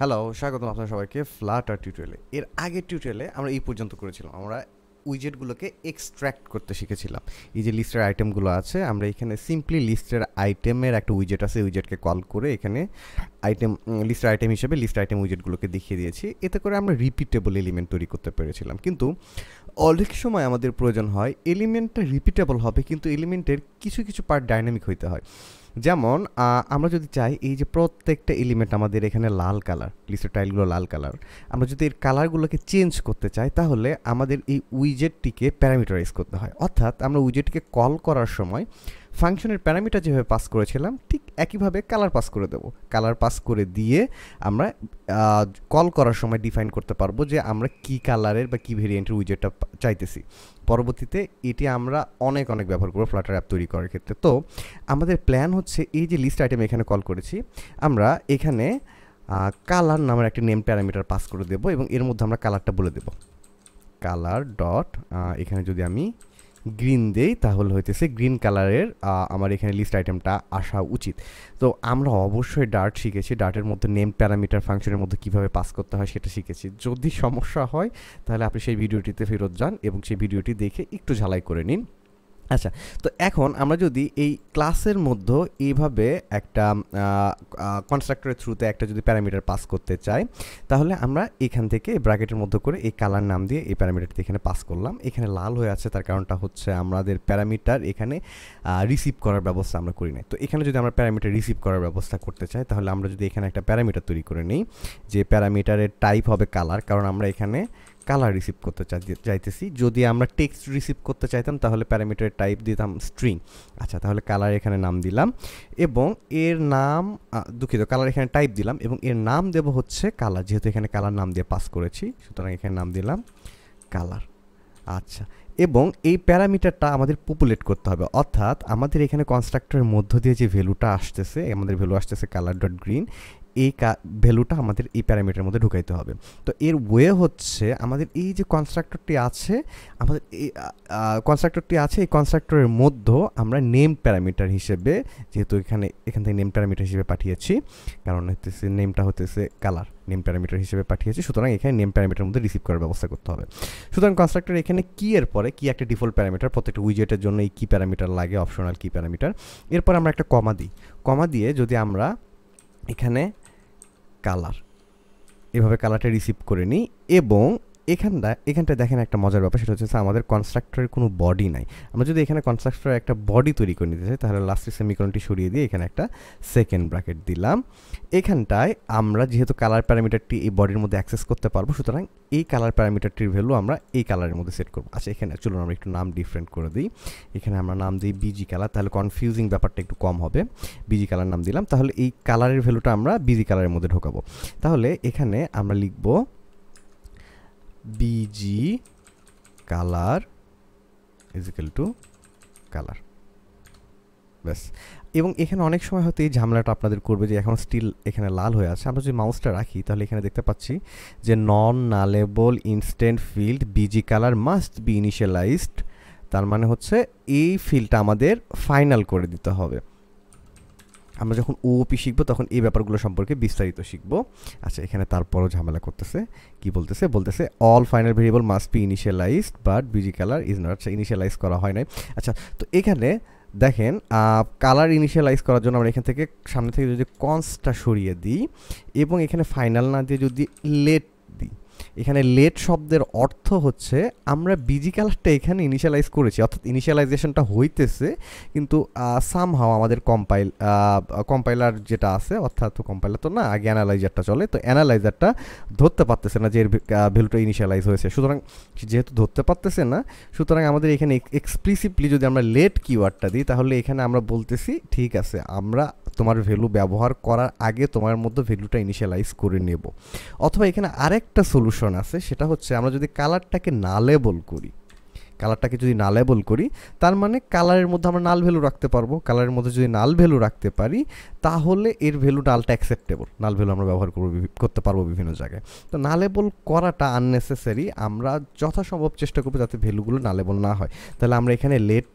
Hello, স্বাগতম আপনাদের সবাইকে ফ্লাটার টিউটোরিয়ালে। এর আগের টিউটোরিয়ালে আমরা এই পর্যন্ত করেছিলাম। আমরা উইজেটগুলোকে এক্সট্র্যাক্ট করতে শিখেছিলাম। এই যে লিস্টের আইটেমগুলো আছে, আমরা এখানে সিম্পলি লিস্টের আইটেমের একটা উইজেট আছে, উইজেটকে কল করে এখানে আইটেম লিস্টের আইটেম হিসেবে লিস্ট আইটেম উইজেটগুলোকে দেখিয়ে দিয়েছি। এতে করে আমরা রিপিটেবল এলিমেন্ট তৈরি করতে পেরেছিলাম। কিন্তু অনেক সময় আমাদের প্রয়োজন হয় এলিমেন্টটা রিপিটেবল হবে, কিন্তু এলিমেন্টের কিছু কিছু পার্ট ডাইনামিক হইতে হয়। যেমন আমরা যদি চাই এই যে প্রত্যেকটা এলিমেন্ট আমাদের এখানে লাল কালার, লিস্টের টাইলগুলো লাল কালার, আমরা যদি এর কালারগুলোকে চেঞ্জ করতে চাই তাহলে আমাদের এই উইজেটটিকে প্যারামিটারাইজ করতে হয়। অর্থাৎ আমরা উইজেটটিকে কল করার সময় ফাংশনের প্যারামিটার যেভাবে পাস করেছিলাম ঠিক একইভাবে কালার পাস করে দেব। কালার পাস করে দিয়ে আমরা কল করার সময় ডিফাইন করতে পারবো যে আমরা কি কালারের বা কি ভেরিয়েন্টের উইজেটটা চাইতেছি। পরবর্তীতে এটি আমরা অনেক ব্যবহার করবো ফ্লাটার অ্যাপ তৈরি করার ক্ষেত্রে। তো আমাদের প্ল্যান হচ্ছে এই যে লিস্ট আইটেম এখানে কল করেছি, আমরা এখানে কালার নামের একটি নেম প্যারামিটার পাস করে দেব এবং এর মধ্যে আমরা কালারটা বলে দেব। কালার ডট এখানে যদি আমি গ্রিন দেই তাহলে হইতেছে গ্রিন কালারের আমার এখানে লিস্ট আইটেমটা আসা উচিত। তো আমরা অবশ্যই ডার্ট শিখেছি, ডার্টের মধ্যে নেম প্যারামিটার ফাংশনের মধ্যে কীভাবে পাস করতে হয় সেটা শিখেছি। যদি সমস্যা হয় তাহলে আপনি সেই ভিডিওটিতে ফেরত যান এবং সেই ভিডিওটি দেখে একটু ঝালাই করে নিন। আচ্ছা, তো এখন আমরা যদি এই ক্লাসের মধ্যে এইভাবে একটা কনস্ট্রাক্টরের থ্রুতে একটা যদি প্যারামিটার পাস করতে চাই তাহলে আমরা এখান থেকে ব্র্যাকেটের মধ্যে করে এই কালার নাম দিয়ে এই প্যারামিটারটি এখানে পাস করলাম। এখানে লাল হয়ে আছে, তার কারণটা হচ্ছে আমাদের প্যারামিটার এখানে রিসিভ করার ব্যবস্থা আমরা করি নাই। তো এখানে যদি আমরা প্যারামিটার রিসিভ করার ব্যবস্থা করতে চাই তাহলে আমরা যদি এখানে একটা প্যারামিটার তৈরি করে নিই, যে প্যারামিটারের টাইপ হবে কালার, কারণ আমরা এখানে কালার রিসিভ করতে চাইতেছি। যদি আমরা টেক্সট রিসিভ করতে চাইতাম তাহলে প্যারামিটারের টাইপ দিতাম স্ট্রিং। আচ্ছা, তাহলে কালার এখানে নাম দিলাম এবং এর নাম কালার এখানে টাইপ দিলাম এবং এর নাম দেব হচ্ছে কালার, যেহেতু এখানে কালার নাম দিয়ে পাস করেছি সুতরাং এখানে নাম দিলাম কালার। আচ্ছা, এবং এই প্যারামিটারটা আমাদের পপুলেট করতে হবে, অর্থাৎ আমাদের এখানে কনস্ট্রাক্টরের মধ্য দিয়ে যে ভ্যালুটা আসতেছে, আমাদের ভ্যালু আসতেছে কালার ডট গ্রিন, এই ভ্যালুটা আমাদের এই প্যারামিটারের মধ্যে ঢুকাইতে হবে। তো এর ওয়ে হচ্ছে আমাদের এই যে কনস্ট্রাক্টরটি আছে, আমাদের এই কনস্ট্রাক্টরটি আছে, এই কনস্ট্রাক্টরের মধ্যে আমরা নেম প্যারামিটার হিসেবে, যেহেতু এখান থেকে নেম প্যারামিটার হিসেবে পাঠিয়েছি, কারণ হচ্ছে নেমটা হতেছে কালার, নেম প্যারামিটার হিসেবে পাঠিয়েছি, সুতরাং এখানে নেম প্যারামিটার মধ্যে রিসিভ করার ব্যবস্থা করতে হবে। সুতরাং কনস্ট্রাক্টর এখানে কি এর পরে কি একটা ডিফল্ট প্যারামিটার, প্রত্যেকটা উইজেটের জন্য এই কি প্যারামিটার লাগে, অপশনাল কি প্যারামিটার। এরপর আমরা একটা কমা দিই, কমা দিয়ে যদি আমরা এখানে কালার এভাবে কালারটা রিসিভ করে নিই এবং এখানটায় দেখেন একটা মজার ব্যাপার, সেটা হচ্ছে আমাদের কনস্ট্রাক্টরের কোনো বডি নাই। আমরা যদি এখানে কনস্ট্রাক্টরের একটা বডি তৈরি করে নিতে চাই তাহলে লাস্টের সেমিকোলনটি সরিয়ে দিয়ে এখানে একটা সেকেন্ড ব্র্যাকেট দিলাম। এখানটায় আমরা যেহেতু কালার প্যারামিটারটি এই বডির মধ্যে অ্যাক্সেস করতে পারবো সুতরাং এই কালার প্যারামিটারটির ভ্যালু আমরা এই কালারের মধ্যে সেট করবো। আচ্ছা, এখানে চলুন আমরা একটু নাম ডিফারেন্ট করে দিই। এখানে আমরা নাম দিই বিজি কালার, তাহলে কনফিউজিং ব্যাপারটা একটু কম হবে। বিজি কালার নাম দিলাম, তাহলে এই কালারের ভ্যালুটা আমরা বিজি কালারের মধ্যে ঢোকাবো। তাহলে এখানে আমরা লিখবো busy colour is equal to colour, ব্যাস। এবং এখানে অনেক সময় হয়তো এই ঝামেলাটা আপনাদের করবে যে এখন স্টিল এখানে লাল হয়ে আছে। আমরা যদি মাউসটা রাখি তাহলে এখানে দেখতে পাচ্ছি যে non nullable instance field BG colour must be initialised, তার মানে হচ্ছে এই ফিল্ডটা আমাদের ফাইনাল করে দিতে হবে। আমরা যখন ওপি শিখবো তখন এই ব্যাপারগুলো সম্পর্কে বিস্তারিত শিখবো। আচ্ছা, এখানে তারপরও ঝামেলা করতেছে, কি বলতেছে all final variable must be initialized but BG colour is not, initialize করা হয় নাই। আচ্ছা, তো এখানে দেখেন কালার ইনিশিয়ালাইজ করার জন্য আমরা এখান থেকে সামনে থেকে যদি কনস্টটা সরিয়ে দিই এবং এখানে ফাইনাল না দিয়ে যদি লেট দিই, এখানে লেট শব্দের অর্থ হচ্ছে আমরা বিজি কালারটা এখানে ইনিশিয়ালাইজ করেছি, অর্থাৎ ইনিশিয়ালাইজেশনটা হইতেছে কিন্তু সামহাও আমাদের কম্পাইলার যেটা আছে, অর্থাৎ কম্পাইলার তো না, আগে অ্যানালাইজারটা চলে, তো অ্যানালাইজারটা ধরতে পারতেছে না যে এর ভ্যালুটা ইনিশিয়ালাইজ হয়েছে। সুতরাং যেহেতু ধরতে পারতেছে না সুতরাং আমাদের এখানে এক্সপ্লিসিটলি যদি আমরা লেট কিওয়ার্ডটা দিই তাহলে এখানে আমরা বলতেছি ঠিক আছে আমরা তোমার ভ্যালু ব্যবহার করার আগে তোমার মধ্যে ভ্যালুটা ইনিশিয়ালাইজ করে নেব। অথবা এখানে আরেকটা সলিউশন আছে, সেটা হচ্ছে আমরা যদি কালারটাকে না লেবল করি, কালারটাকে যদি না লেবল করি তার মানে কালারের মধ্যে আমরা নাল ভ্যালু রাখতে পারবো। কালারের মধ্যে যদি নাল ভ্যালু রাখতে পারি তাহলে এর ভ্যালু নালটা অ্যাকসেপ্টেবল, নাল ভ্যালু আমরা ব্যবহার করতে পারবো বিভিন্ন জায়গায়। তো না লেবল করাটা আননেসেসারি, আমরা যথাসম্ভব চেষ্টা করবো যাতে ভ্যালুগুলো না লেবল না হয়। তাহলে আমরা এখানে লেট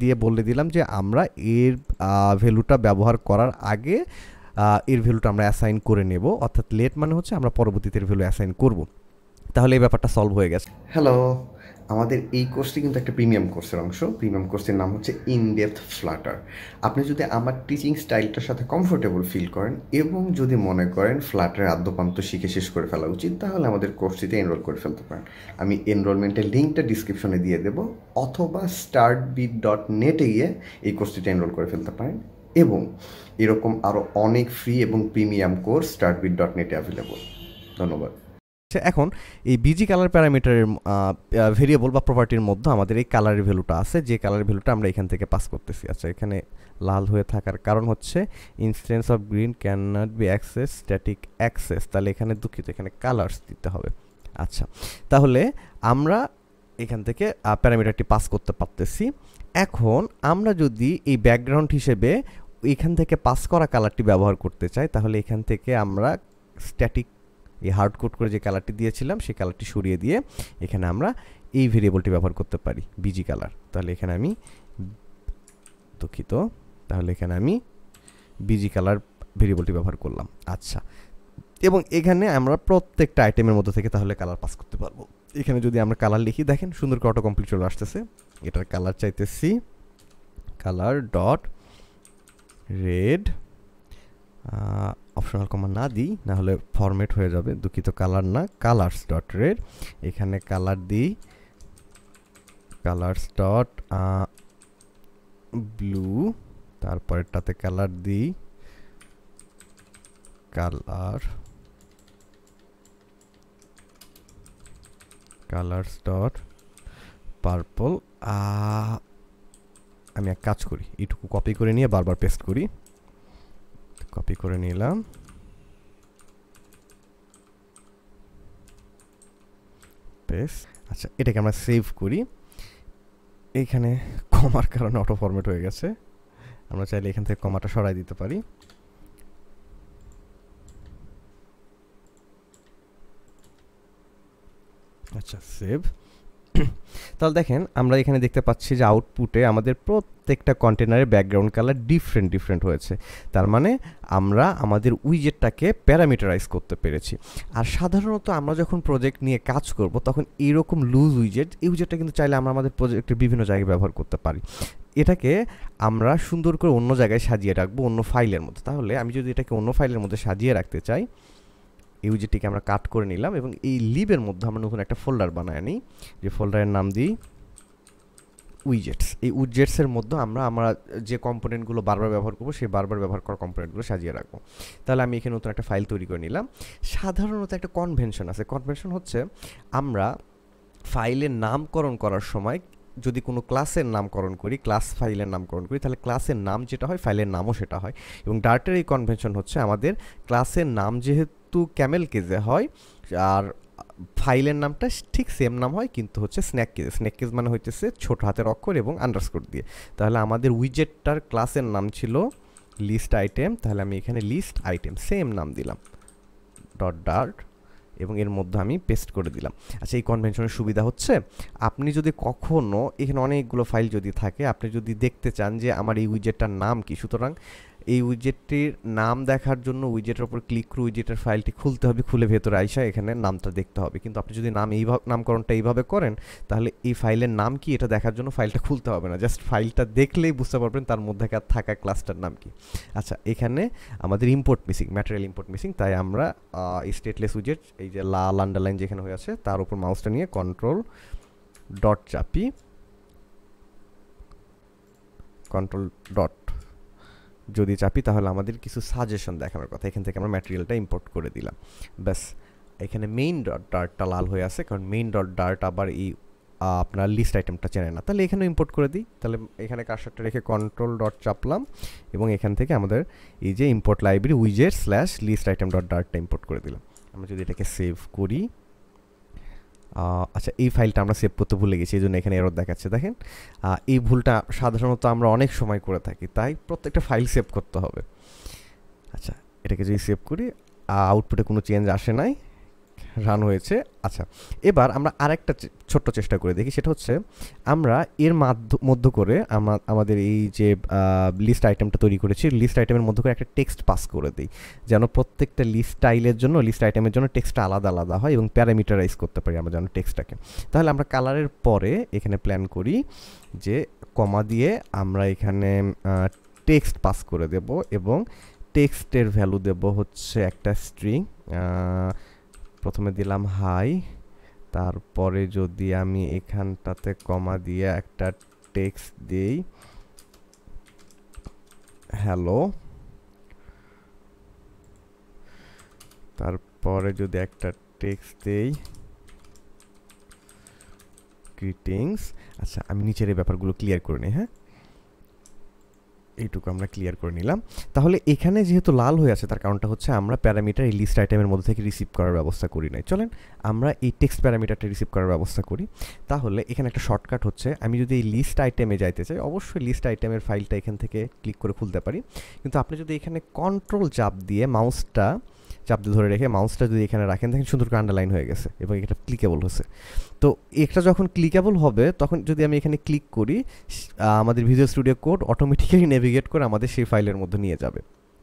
দিয়ে বলে দিলাম যে আমরা এর ভ্যালুটা ব্যবহার করার আগে এর ভ্যালুটা আমরা অ্যাসাইন করে নেব, অর্থাৎ লেট মানে হচ্ছে আমরা পরবর্তীতে এর ভ্যালু অ্যাসাইন করব। তাহলে এই ব্যাপারটা সলভ হয়ে গেছে। হ্যালো, আমাদের এই কোর্সটি কিন্তু একটা প্রিমিয়াম কোর্সের অংশ। প্রিমিয়াম কোর্সের নাম হচ্ছে ইনডেপথ ফ্লাটার। আপনি যদি আমার টিচিং স্টাইলটার সাথে কমফোর্টেবল ফিল করেন এবং যদি মনে করেন ফ্লাটারের আদ্যপান্ত শিখে শেষ করে ফেলা উচিত, তাহলে আমাদের কোর্সটিতে এনরোল করে ফেলতে পারেন। আমি এনরোলমেন্টের লিঙ্কটা ডিসক্রিপশনে দিয়ে দেবো, অথবা startbit.net-এ গিয়ে এই কোর্সটিতে এনরোল করে ফেলতে পারেন। এবং এরকম আরও অনেক ফ্রি এবং প্রিমিয়াম কোর্স startbit.net-এ অ্যাভেলেবল। ধন্যবাদ। এখন এই বিজি কালার প্যারামিটারের ভেরিয়েবল বা প্রপার্টির মধ্যে আমাদের এই কালারের ভ্যালুটা আছে, যে কালারের ভ্যালুটা আমরা এখান থেকে পাস করতেছি। আচ্ছা, এখানে লাল হয়ে থাকার কারণ হচ্ছে instance of green can not be access static access, তাহলে এখানে দুঃখিত, এখানে কালার্স দিতে হবে। আচ্ছা, তাহলে আমরা এখান থেকে প্যারামিটারটি পাস করতে পারতেছি। এখন আমরা যদি এই ব্যাকগ্রাউন্ড হিসেবে এখান থেকে পাস করা কালারটি ব্যবহার করতে চাই, তাহলে এখান থেকে আমরা স্ট্যাটিক এই হার্ড কোড করে যে কালারটি দিয়েছিলাম সেই কালারটি সরিয়ে দিয়ে এখানে আমরা এই ভেরিয়েবলটি ব্যবহার করতে পারি, বিজি কালার। তাহলে এখানে আমি দুঃখিত, তাহলে এখানে আমি বিজি কালার ভেরিয়েবলটি ব্যবহার করলাম। আচ্ছা, এবং এখানে আমরা প্রত্যেকটা আইটেমের মধ্যে থেকে তাহলে কালার পাস করতে পারবো। এখানে যদি আমরা কালার লিখি, দেখেন সুন্দর করে অটো কমপ্লিট চলে আসতেছে। এটার কালার চাইতেছি কালার ডট রেড, অপশনাল কমা না দিই, না হলে ফরম্যাট হয়ে যাবে, দুঃখিত, কালার না, কালার্স ডট রেড। এখানে কালার দিই কালার্স ডট ব্লু, তারপরেরটাতে কালার দিই কালার্স ডট পার্পল। আমি এক কাজ করি, এইটুকু কপি করে নিয়ে বারবার পেস্ট করি। কপি করে নিলাম, পেস্ট। আচ্ছা, এটাকে আমরা সেভ করি। এইখানে কমার কারণে অটো ফরম্যাট হয়ে গেছে, আমরা চাইলে এখান থেকে কমাটা সরাই দিতে পারি। আচ্ছা, সেভ। তাহলে দেখেন আমরা এখানে দেখতে পাচ্ছি যে আউটপুটে আমাদের প্রত্যেকটা কন্টেনারের ব্যাকগ্রাউন্ড কালার ডিফারেন্ট হয়েছে। তার মানে আমরা আমাদের উইজেটটাকে প্যারামিটারাইজ করতে পেরেছি। আর সাধারণত আমরা যখন প্রজেক্ট নিয়ে কাজ করব তখন এইরকম লুজ উইজেট, এই উইজেটটা কিন্তু চাইলে আমরা আমাদের প্রজেক্টের বিভিন্ন জায়গায় ব্যবহার করতে পারি। এটাকে আমরা সুন্দর করে অন্য জায়গায় সাজিয়ে রাখবো, অন্য ফাইলের মধ্যে। তাহলে আমি যদি এটাকে অন্য ফাইলের মধ্যে সাজিয়ে রাখতে চাই, এই উইজেটটিকে আমরা কাট করে নিলাম এবং এই লিবের মধ্যে আমরা নতুন একটা ফোল্ডার বানায় নিই, যে ফোল্ডারের নাম দিই উইজেটস। এই উইজেটসের মধ্যে আমরা যে কম্পোনেন্টগুলো বারবার ব্যবহার করবো সেই বারবার ব্যবহার করা কম্পোনেন্টগুলো সাজিয়ে রাখবো। তাহলে আমি এখানে নতুন একটা ফাইল তৈরি করে নিলাম। সাধারণত একটা কনভেনশন আছে, কনভেনশন হচ্ছে আমরা ফাইলের নামকরণ করার সময় যদি কোনো ক্লাসের নামকরণ করি, ক্লাস ফাইলের নামকরণ করি, তাহলে ক্লাসের নাম যেটা হয় ফাইলের নামও সেটা হয়। এবং ডার্টের এই কনভেনশন হচ্ছে আমাদের ক্লাসের নাম যেহেতু ক্যামেল কেজে হয় আর ফাইলের নামটা ঠিক সেম নাম হয়, কিন্তু হচ্ছে স্ন্যাক কেজ। স্ন্যাক কেজ মানে হইতেছে ছোট হাতের অক্ষর এবং আন্ডারস্কোর দিয়ে। তাহলে আমাদের উইজেটটার ক্লাসের নাম ছিল লিস্ট আইটেম, তাহলে আমি এখানে লিস্ট আইটেম সেম নাম দিলাম ডট ডার্ট এবং এর মধ্যে আমি পেস্ট করে দিলাম। আচ্ছা, এই কনভেনশনের সুবিধা হচ্ছে আপনি যদি কখনও এখানে অনেকগুলো ফাইল যদি থাকে, আপনি যদি দেখতে চান যে আমার এই উইজেটটার নাম কি, সুতরাং এই উইজেটটির নাম দেখার জন্য উইজেটের উপর ক্লিক করে উইজেটের ফাইলটি খুলতে হবে, খুলে ভেতরে আইসা এখানে নামটা দেখতে হবে। কিন্তু আপনি যদি নামকরণটা এইভাবে করেন, তাহলে এই ফাইলের নাম কি এটা দেখার জন্য ফাইলটা খুলতে হবে না, জাস্ট ফাইলটা দেখলেই বুঝতে পারবেন তার মধ্যে থাকা ক্লাসটার নাম কি। আচ্ছা, এখানে আমাদের import missing, material import missing, তাই আমরা এই স্টেটলেস উইজেট, এই যে লাল আন্ডারলাইন যেখানে হয়ে আছে তার উপর মাউসটা নিয়ে কন্ট্রোল ডট যদি চাপি তাহলে আমাদের কিছু সাজেশন দেখানোর কথা। এখান থেকে আমরা ম্যাটেরিয়ালটা ইম্পোর্ট করে দিলাম, ব্যাস। এখানে মেইন ডট ডার্টটা লাল হয়ে আছে, কারণ মেইন ডট ডার্ট আবার এই আপনার লিস্ট আইটেমটা চেনে না। তাহলে এখানে ইম্পোর্ট করে দিই। তাহলে এখানে কার্সারটা রেখে কন্ট্রোল ডট চাপলাম এবং এখান থেকে আমাদের এই যে ইম্পোর্ট লাইব্রেরি উইজেট স্ল্যাশ লিস্ট আইটেম ডট ডার্টটা ইম্পোর্ট করে দিলাম। আমরা যদি এটাকে সেভ করি, আচ্ছা, এই ফাইলটা আমরা সেভ করতে ভুলে গেছি, এই জন্য এখানে এরর দেখাচ্ছে। দেখেন, এই ভুলটা সাধারণত আমরা অনেক সময় করে থাকি, তাই প্রত্যেকটা ফাইল সেভ করতে হবে। আচ্ছা, এটাকে যদি সেভ করি, আউটপুটে কোনো চেঞ্জ আসে নাই, রান হয়েছে। আচ্ছা, এবার আমরা আরেকটা ছোট্ট চেষ্টা করে দেখি, সেটা হচ্ছে আমরা এর মধ্য করে আমাদের এই যে লিস্ট আইটেমটা তৈরি করেছি, লিস্ট আইটেমের মধ্যে করে একটা টেক্সট পাস করে দিই, যেন প্রত্যেকটা লিস্ট স্টাইলের জন্য, লিস্ট আইটেমের জন্য টেক্সটটা আলাদা আলাদা হয় এবং প্যারামিটারাইজ করতে পারি আমরা যেন টেক্সটটাকে। তাহলে আমরা কালারের পরে এখানে প্ল্যান করি যে কমা দিয়ে আমরা এখানে টেক্সট পাস করে দেব এবং টেক্সটের ভ্যালু দেব হচ্ছে একটা স্ট্রিং। প্রথমে দিলাম হাই, তারপরে যদি আমি এখানটাতে কমা দিয়ে একটা টেক্সট দিই হ্যালো, তারপরে যদি একটা টেক্সট দেই গ্রিটিংস। আচ্ছা, আমি নিচের এই ব্যাপারগুলো ক্লিয়ার করে নিই। হ্যাঁ, এইটুকু আমরা ক্লিয়ার করে নিলাম। তাহলে এখানে যেহেতু লাল হয়ে আছে তার কারণটা হচ্ছে আমরা প্যারামিটার এই লিস্ট আইটেমের মধ্যে থেকে রিসিভ করার ব্যবস্থা করি নাই। চলেন আমরা এই টেক্সট প্যারামিটারটা রিসিভ করার ব্যবস্থা করি। তাহলে এখানে একটা শর্টকাট হচ্ছে, আমি যদি এই লিস্ট আইটেমে যাইতে চাই অবশ্যই লিস্ট আইটেমের ফাইলটা এখান থেকে ক্লিক করে খুলতে পারি, কিন্তু আপনি যদি এখানে কন্ট্রোল চাপ দিয়ে মাউসটা চাপ দিয়ে ধরে রেখে মাউসটা যদি এখানে রাখেন, দেখেন সুন্দর করে আন্ডারলাইন হয়ে গেছে এবং এটা ক্লিকেবল হচ্ছে। তো এটা যখন ক্লিকেবল হবে তখন যদি আমি এখানে ক্লিক করি, আমাদের visual studio code automatically navigate করে আমাদের সেই ফাইলের মধ্যে নিয়ে যাবে।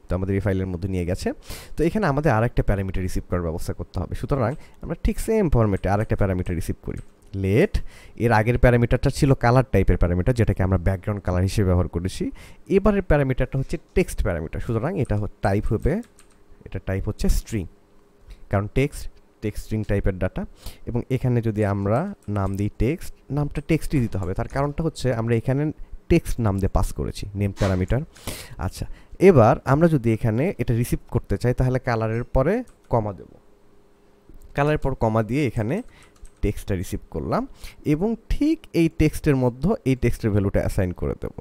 তো আমাদের এই ফাইলের মধ্যে নিয়ে গেছে। তো এখানে আমাদের আরেকটা প্যারামিটার রিসিভ করার ব্যবস্থা করতে হবে। সুতরাং আমরা ঠিক সেম ফরম্যাটে আরেকটা প্যারামিটার রিসিভ করি, লেট। এর আগের প্যারামিটারটা ছিল কালার টাইপের প্যারামিটার, যেটাকে আমরা ব্যাকগ্রাউন্ড কালার হিসেবে ব্যবহার করেছি। এবারের প্যারামিটারটা হচ্ছে টেক্সট প্যারামিটার, সুতরাং এটা টাইপ হবে, এটা টাইপ হচ্ছে স্ট্রিং, কারণ টেক্সট স্ট্রিং টাইপের ডাটা। এবং এখানে যদি আমরা নাম দিই টেক্সট, নামটা টেক্সটই দিতে হবে, তার কারণটা হচ্ছে আমরা এখানে টেক্সট নাম দিয়ে পাস করেছি, নেম প্যারামিটার। আচ্ছা, এবার আমরা যদি এখানে এটা রিসিভ করতে চাই তাহলে কালারের পরে কমা দেব, কালারের পর কমা দিয়ে এখানে টেক্সটটা রিসিভ করলাম এবং ঠিক এই টেক্সটের মধ্যে এই টেক্সটের ভ্যালুটা অ্যাসাইন করে দেব।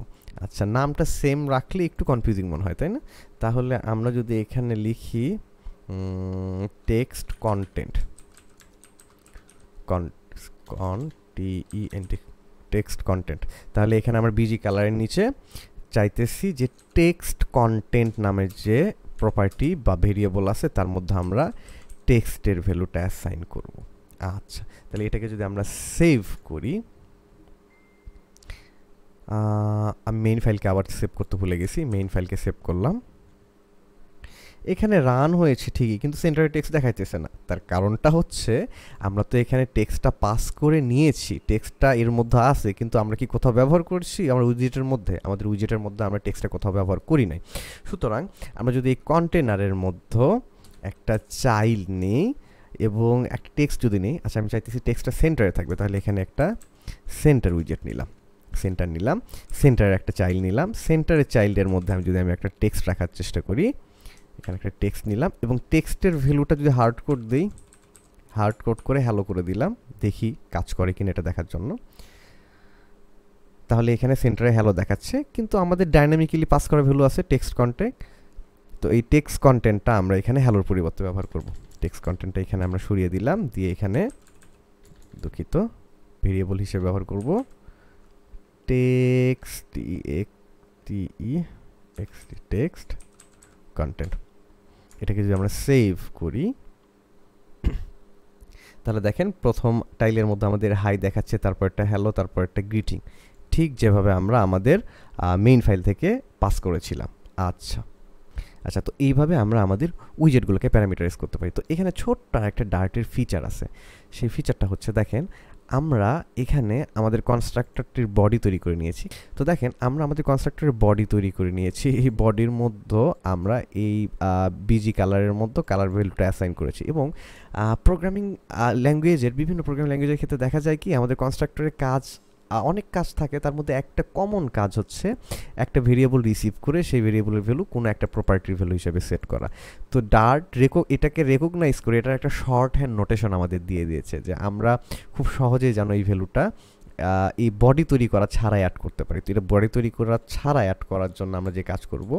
আচ্ছা, নামটা সেম রাখলে একটু কনফিউজিং মনে হয়, তাই না? তাহলে আমরা যদি এখানে লিখি টেক্সট কন্টেন্ট, টেক্সট কন্টেন্ট, তাহলে এখানে আমরা বিজি কালারের নিচে চাইতেছি যে টেক্সট কন্টেন্ট নামের যে প্রপার্টি বা ভেরিয়েবল আছে তার মধ্যে আমরা টেক্সটের ভ্যালুটা অ্যাসাইন করব। আচ্ছা, তাহলে এটাকে যদি আমরা সেভ করি, আমি মেইন ফাইলকে আবার সেভ করতে ভুলে গেছি, মেইন ফাইলকে সেভ করলাম। এখানে রান হয়েছে ঠিকই, কিন্তু সেন্টারে টেক্সট দেখাইতেছে না। তার কারণটা হচ্ছে আমরা তো এখানে টেক্সটটা পাস করে নিয়েছি, টেক্সটটা এর মধ্যে আছে, কিন্তু আমরা কি কোথাও ব্যবহার করছি? আমরা উইজেটের মধ্যে, আমাদের উইজেটের মধ্যে আমরা টেক্সটটা কোথাও ব্যবহার করি নাই। সুতরাং আমরা যদি এই কন্টেনারের মধ্যে একটা চাইল্ড নিই এবং একটা টেক্সট যদি নিই, আচ্ছা আমি চাইতেছি টেক্সটটা সেন্টারে থাকবে, তাহলে এখানে একটা সেন্টার উইজেট নিলাম, সেন্টারের একটা চাইল্ড নিলাম। সেন্টারের চাইল্ডের মধ্যে আমি একটা টেক্সট রাখার চেষ্টা করি, এখানে একটা টেক্সট নিলাম এবং টেক্সটের ভ্যালুটা যদি হার্ড কোড দিই, হার্ড কোড করে হ্যালো করে দিলাম, দেখি কাজ করে কিনা এটা দেখার জন্য। তাহলে এখানে সেন্টারে হ্যালো দেখাচ্ছে, কিন্তু আমাদের ডাইনামিক্যালি পাস করা ভ্যালু আছে টেক্সট কন্টেন্ট। তো এই টেক্সট কন্টেন্টটা আমরা এখানে হ্যালোর পরিবর্তে ব্যবহার করব। টেক্সট কন্টেন্টটা এখানে আমরা সরিয়ে দিলাম, দিয়ে এখানে দুঃখিত ভেরিয়েবল হিসেবে ব্যবহার করব টেক্সট কন্টেন্ট। এটাকে যদি আমরা সেভ করি তাহলে দেখেন প্রথম টাইলের মধ্যে আমাদের হাই দেখাচ্ছে, তারপর একটা হ্যালো, তারপর একটা গ্রিটিং, ঠিক যেভাবে আমরা আমাদের মেইন ফাইল থেকে পাস করেছিলাম। আচ্ছা, তো এইভাবে আমরা আমাদের উইজেটগুলোকে প্যারামিটারাইজ করতে পারি। তো এখানে ছোট্ট একটা ডার্টের ফিচার আছে, সেই ফিচারটা হচ্ছে দেখেন আমরা এখানে আমাদের কনস্ট্রাক্টরটির বডি তৈরি করে নিয়েছি। তো দেখেন আমরা আমাদের কনস্ট্রাক্টরের বডি তৈরি করে নিয়েছি, এই বডির মধ্যে আমরা এই বিজি কালারের মধ্যে কালার ভ্যালুটা অ্যাসাইন করেছি। এবং প্রোগ্রামিং ল্যাঙ্গুয়েজের, বিভিন্ন প্রোগ্রামিং ল্যাঙ্গুয়েজের ক্ষেত্রে দেখা যায় কি আমাদের কনস্ট্রাক্টরের কাজ অনেক কাজ থাকে, তার মধ্যে একটা কমন কাজ হচ্ছে একটা ভেরিয়েবল রিসিভ করে সেই ভেরিয়েবলের ভ্যালু কোনো একটা প্রপার্টির ভ্যালু হিসেবে সেট করা। তো ডার্ট এটাকে রেকগনাইজ করে এটার একটা শর্ট হ্যান্ড নোটেশন আমাদের দিয়ে দিয়েছে যে আমরা খুব সহজেই যেন এই ভ্যালুটা এই বডি তৈরি করা ছাড়াই অ্যাড করতে পারি। তো এটা বডি তৈরি করা ছাড়া অ্যাড করার জন্য আমরা যে কাজ করব,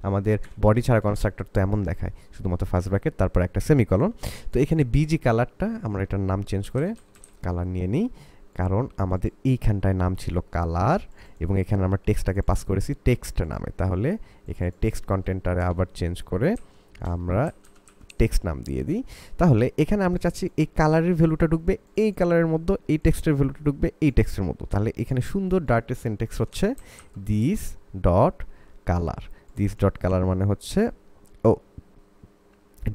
আমাদের বডি ছাড়া কনস্ট্রাক্টর তো এমন দেখায় শুধুমাত্র ফার্স্ট ব্র্যাকেট তারপর একটা সেমিকলন। তো এখানে বিজি কালারটা আমরা এটার নাম চেঞ্জ করে কালার নিয়ে নিই, কারণ আমাদের এইখানটায় নাম ছিল কালার এবং এখানে আমরা টেক্সটটাকে পাস করেছি টেক্সট নামে। তাহলে এখানে টেক্সট কন্টেন্টটারে আবার চেঞ্জ করে আমরা টেক্সট নাম দিয়ে দিই, তাহলে এখানে আমরা চাচ্ছি এই কালারের ভ্যালুটা ঢুকবে এই কালারের মধ্যে, এই টেক্সটের ভ্যালুটা ঢুকবে এই টেক্সটের মধ্যে। তাহলে এখানে সুন্দর ডার্টি সিনট্যাক্স হচ্ছে this dot colour. This dot colour মানে হচ্ছে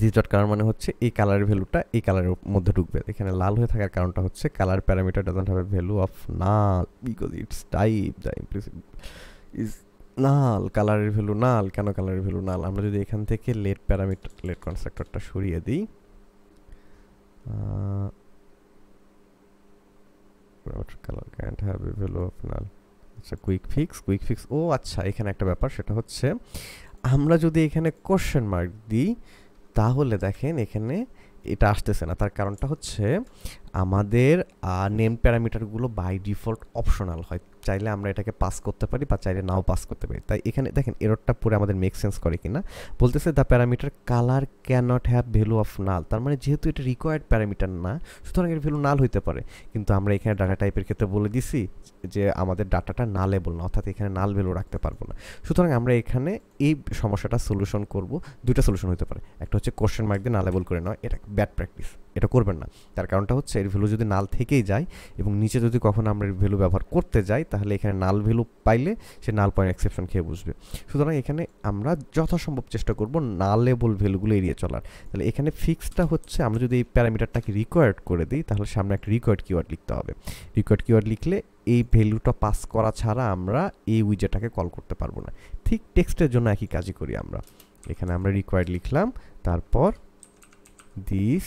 দিস ডট কালার মানে হচ্ছে এই কালারের ভ্যালুটা এই কালারের মধ্যে ঢুকবে। এখানে লাল হয়ে থাকার কারণটা হচ্ছে colour parameter doesn't have a value of null because it's type the implicit is null. কালারের ভ্যালু নাল। কেন কালারের ভ্যালু নাল? আমরা যদি এখান থেকে লেট প্যারামিটার লেট কনস্ট্রাক্টরটা সরিয়ে দিই, colour can't have a value of null. আচ্ছা, কুইক ফিক্স। ও আচ্ছা, এখানে একটা ব্যাপার, সেটা হচ্ছে আমরা যদি এখানে কোশ্চেন মার্ক দিই তাহলে দেখেন এখানে এটা আসতেছে না। তার কারণটা হচ্ছে আমাদের নেম প্যারামিটারগুলো বাই ডিফল্ট অপশনাল হয়, চাইলে আমরা এটাকে পাস করতে পারি বা চাইলে নাও পাস করতে পারি। তাই এখানে দেখেন এররটা পুরো আমাদের মেক সেন্স করে কিনা। বলতেছে the parameter colour can not have value of null. তার মানে যেহেতু এটা রিকোয়ার্ড প্যারামিটার না, সুতরাং এর ভ্যালু নাল হইতে পারে। কিন্তু আমরা এখানে ডাটা টাইপের ক্ষেত্রে বলে দিছি যে আমাদের ডাটাটা নালেবল না, অর্থাৎ এখানে নাল ভ্যালু রাখতে পারবো না। সুতরাং আমরা এখানে এই সমস্যাটা সলিউশন করব। দুইটা সলিউশন হতে পারে, একটা হচ্ছে কোশ্চেন মার্ক দিয়ে নালেবল করে নেওয়া, এটা ব্যাড প্র্যাকটিস, এটা করবেন না। তার কারণটা হচ্ছে এর ভ্যালু যদি নাল থেকেই যায় এবং নিচে যদি কখনো আমরা এর ভ্যালু ব্যবহার করতে যাই তাহলে এখানে নাল ভ্যালু পাইলে সে নাল পয়েন্ট এক্সেপশন খেয়ে বুঝবে। সুতরাং এখানে আমরা যথাসম্ভব চেষ্টা করব নালেবল ভ্যালুগুলো এড়িয়ে চলার। তাহলে এখানে ফিক্সটা হচ্ছে আমরা যদি এই প্যারামিটারটাকে রিকোয়ার্ড করে দিই তাহলে সামনে একটা রিকোয়ার্ড কিওয়ার্ড লিখতে হবে। রিকোয়ার্ড কিওয়ার্ড লিখলে এই ভ্যালুটা পাস করা ছাড়া আমরা এই উইজেটটাকে কল করতে পারবো না। ঠিক টেক্সটের জন্য একই কাজই করি আমরা। এখানে আমরা রিকোয়ার্ড লিখলাম, তারপর দিস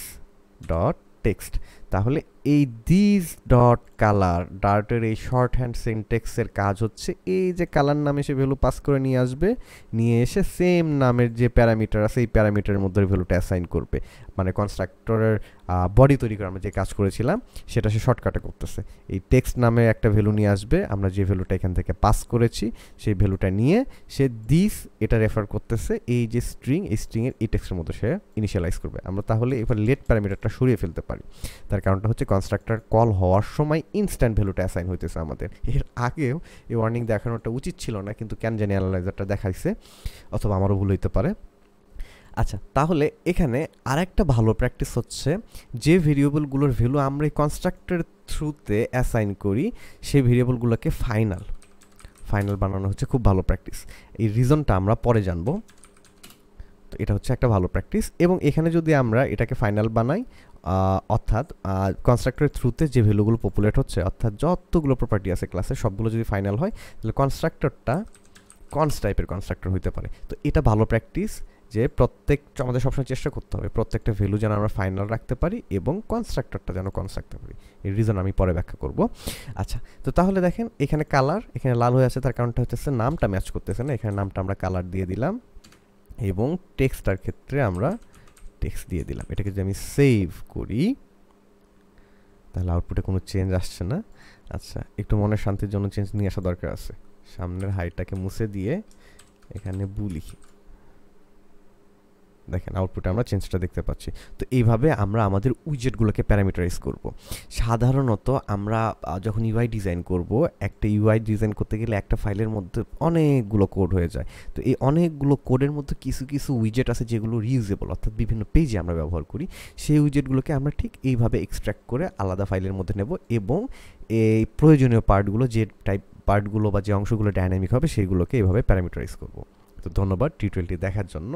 ডট টেক্সট। তাহলে এই দিস ডট কালার ডার্টের এই শর্ট হ্যান্ড সিনট্যাক্সের কাজ হচ্ছে এই যে কালার নামে সে ভ্যালু পাস করে নিয়ে আসবে, নিয়ে এসে সেম নামের যে প্যারামিটার আছে এই প্যারামিটারের মধ্যে ভ্যালুটা অ্যাসাইন করবে। মানে কনস্ট্রাক্টরের বডি তৈরি করে আমরা যে কাজ করেছিলাম সেটা সে শর্টকাটে করতেছে। এই টেক্সট নামে একটা ভ্যালু নিয়ে আসবে, আমরা যে ভ্যালুটা এখান থেকে পাস করেছি সেই ভ্যালুটা নিয়ে সে দিস এটা রেফার করতেছে এই যে স্ট্রিং, এই স্ট্রিংয়ের এই টেক্সটের মধ্যে সে ইনিশিয়ালাইজ করবে। আমরা তাহলে এবার লেট প্যারামিটারটা সরিয়ে ফেলতে পারি। তার কারণটা হচ্ছে কনস্ট্রাক্টর কল হওয়ার সময় ইনস্ট্যান্ট ভ্যালুটা অ্যাসাইন হইতেছে আমাদের। এর আগেও এই ওয়ার্নিং দেখানোটা উচিত ছিল না, কিন্তু কেন জানি অ্যানালাইজারটা দেখাইছে, অথবা আমারও ভুল হইতে পারে। আচ্ছা, তাহলে এখানে আরেকটা ভালো প্র্যাকটিস হচ্ছে যে ভেরিয়েবলগুলোর ভ্যালু আমরা এই কনস্ট্রাক্টরের থ্রুতে অ্যাসাইন করি সেই ভেরিয়েবলগুলোকে ফাইনাল বানানো হচ্ছে খুব ভালো প্র্যাকটিস। এই রিজনটা আমরা পরে জানবো। তো এটা হচ্ছে একটা ভালো প্র্যাকটিস। এবং এখানে যদি আমরা এটাকে ফাইনাল বানাই, অর্থাৎ কনস্ট্রাক্টরের থ্রুতে যে ভ্যালুগুলো পপুলেট হচ্ছে, অর্থাৎ যতগুলো প্রপার্টি আছে ক্লাসে সবগুলো যদি ফাইনাল হয় তাহলে কনস্ট্রাক্টরটা কনস টাইপের কনস্ট্রাক্টর হইতে পারে। তো এটা ভালো প্র্যাকটিস যে আমাদের সবসময় চেষ্টা করতে হবে প্রত্যেকটা ভ্যালু যেন আমরা ফাইনাল রাখতে পারি এবং কনস্ট্রাক্টরটা যেন কনস রাখতে পারি। এর রিজন আমি পরে ব্যাখ্যা করব। আচ্ছা, তো তাহলে দেখেন এখানে কালার, এখানে লাল হয়ে আছে, তার কারণটা হচ্ছে নামটা ম্যাচ করতেছে না। এখানে নামটা আমরা কালার দিয়ে দিলাম এবং টেক্সটার ক্ষেত্রে আমরা টেক্সট দিয়ে দিলাম। এটাকে যদি আমি সেভ করি তাহলে আউটপুটে কোনো চেঞ্জ আসছে না। আচ্ছা, একটু মনের শান্তির জন্য চেঞ্জ নিয়ে আসা দরকার আছে। সামনের হাইটটাকে মুছে দিয়ে এখানে বু লিখি, দেখেন আউটপুটে আমরা চেঞ্জটা দেখতে পাচ্ছি। তো এইভাবে আমরা আমাদের উইজেটগুলোকে প্যারামিটারাইজ করব। সাধারণত আমরা যখন ইউআই ডিজাইন করব, একটা ইউআই ডিজাইন করতে গেলে একটা ফাইলের মধ্যে অনেকগুলো কোড হয়ে যায়। তো এই অনেকগুলো কোডের মধ্যে কিছু কিছু উইজেট আছে যেগুলো রিউজেবল, অর্থাৎ বিভিন্ন পেজে আমরা ব্যবহার করি। সেই উইজেটগুলোকে আমরা ঠিক এইভাবে এক্সট্র্যাক্ট করে আলাদা ফাইলের মধ্যে নেব এবং এই প্রয়োজনীয় পার্টগুলো, যে টাইপ পার্টগুলো বা যে অংশগুলো ডাইনামিক হবে সেইগুলোকে এইভাবে প্যারামিটারাইজ করব। তো ধন্যবাদ টিউটোরিয়ালটি দেখার জন্য।